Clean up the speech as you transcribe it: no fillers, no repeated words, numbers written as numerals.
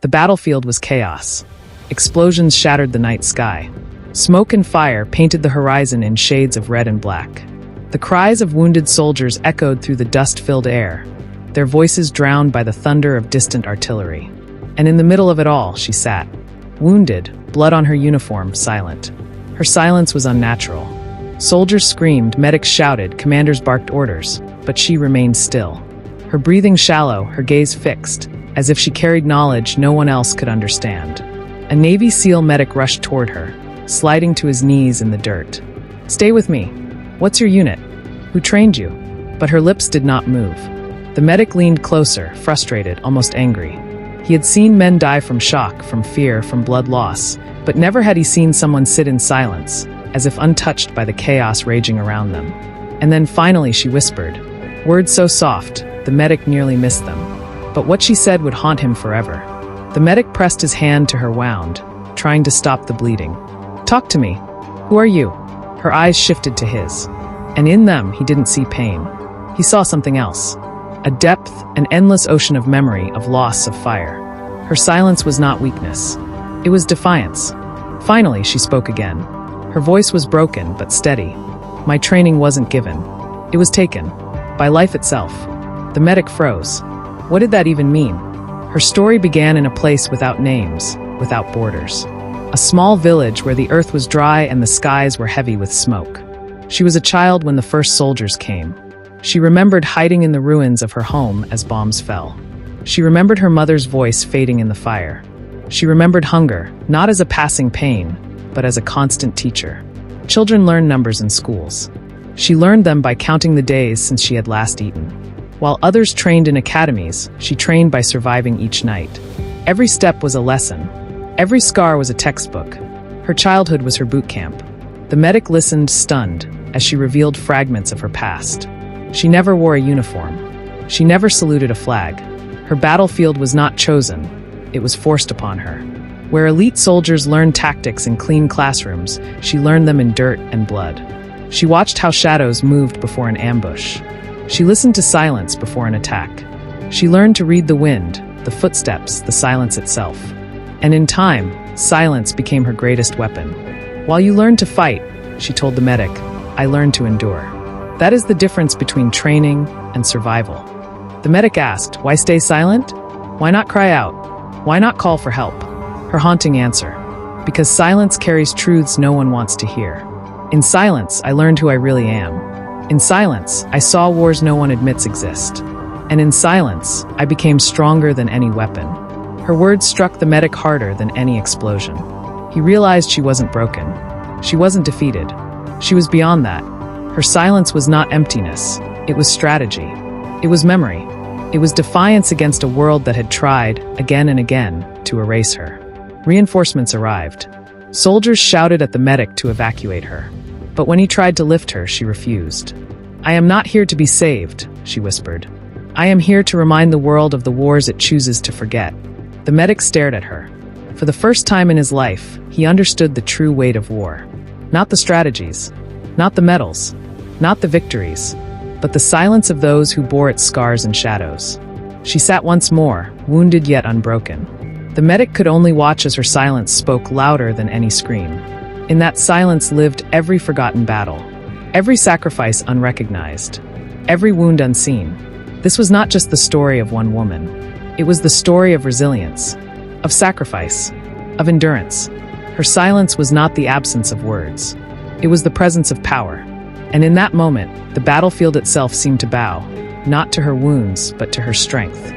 The battlefield was chaos. Explosions shattered the night sky. Smoke and fire painted the horizon in shades of red and black. The cries of wounded soldiers echoed through the dust-filled air, their voices drowned by the thunder of distant artillery. And in the middle of it all, she sat, wounded, blood on her uniform, silent. Her silence was unnatural. Soldiers screamed, medics shouted, commanders barked orders, but she remained still. Her breathing shallow, her gaze fixed, as if she carried knowledge no one else could understand. A Navy SEAL medic rushed toward her, sliding to his knees in the dirt. "Stay with me. What's your unit? Who trained you?" But her lips did not move. The medic leaned closer, frustrated, almost angry. He had seen men die from shock, from fear, from blood loss, but never had he seen someone sit in silence, as if untouched by the chaos raging around them. And then finally she whispered, words so soft, the medic nearly missed them. But what she said would haunt him forever. The medic pressed his hand to her wound, trying to stop the bleeding. "Talk to me. Who are you?" Her eyes shifted to his, and in them he didn't see pain. He saw something else. A depth, an endless ocean of memory, of loss, of fire. Her silence was not weakness. It was defiance. Finally, she spoke again. Her voice was broken, but steady. "My training wasn't given. It was taken. By life itself." The medic froze. What did that even mean? Her story began in a place without names, without borders. A small village where the earth was dry and the skies were heavy with smoke. She was a child when the first soldiers came. She remembered hiding in the ruins of her home as bombs fell. She remembered her mother's voice fading in the fire. She remembered hunger, not as a passing pain, but as a constant teacher. Children learn numbers in schools. She learned them by counting the days since she had last eaten. While others trained in academies, she trained by surviving each night. Every step was a lesson. Every scar was a textbook. Her childhood was her boot camp. The medic listened, stunned, as she revealed fragments of her past. She never wore a uniform. She never saluted a flag. Her battlefield was not chosen. It was forced upon her. Where elite soldiers learned tactics in clean classrooms, she learned them in dirt and blood. She watched how shadows moved before an ambush. She listened to silence before an attack. She learned to read the wind, the footsteps, the silence itself. And in time, silence became her greatest weapon. "While you learned to fight," she told the medic, "I learned to endure." That is the difference between training and survival. The medic asked, "Why stay silent? Why not cry out? Why not call for help?" Her haunting answer, "Because silence carries truths no one wants to hear. In silence, I learned who I really am. In silence, I saw wars no one admits exist. And in silence, I became stronger than any weapon." Her words struck the medic harder than any explosion. He realized she wasn't broken. She wasn't defeated. She was beyond that. Her silence was not emptiness. It was strategy. It was memory. It was defiance against a world that had tried, again and again, to erase her. Reinforcements arrived. Soldiers shouted at the medic to evacuate her. But when he tried to lift her, she refused. "I am not here to be saved," she whispered. "I am here to remind the world of the wars it chooses to forget." The medic stared at her. For the first time in his life, he understood the true weight of war. Not the strategies, not the medals, not the victories, but the silence of those who bore its scars and shadows. She sat once more, wounded yet unbroken. The medic could only watch as her silence spoke louder than any scream. In that silence lived every forgotten battle, every sacrifice unrecognized, every wound unseen. This was not just the story of one woman. It was the story of resilience, of sacrifice, of endurance. Her silence was not the absence of words. It was the presence of power. And in that moment, the battlefield itself seemed to bow, not to her wounds, but to her strength.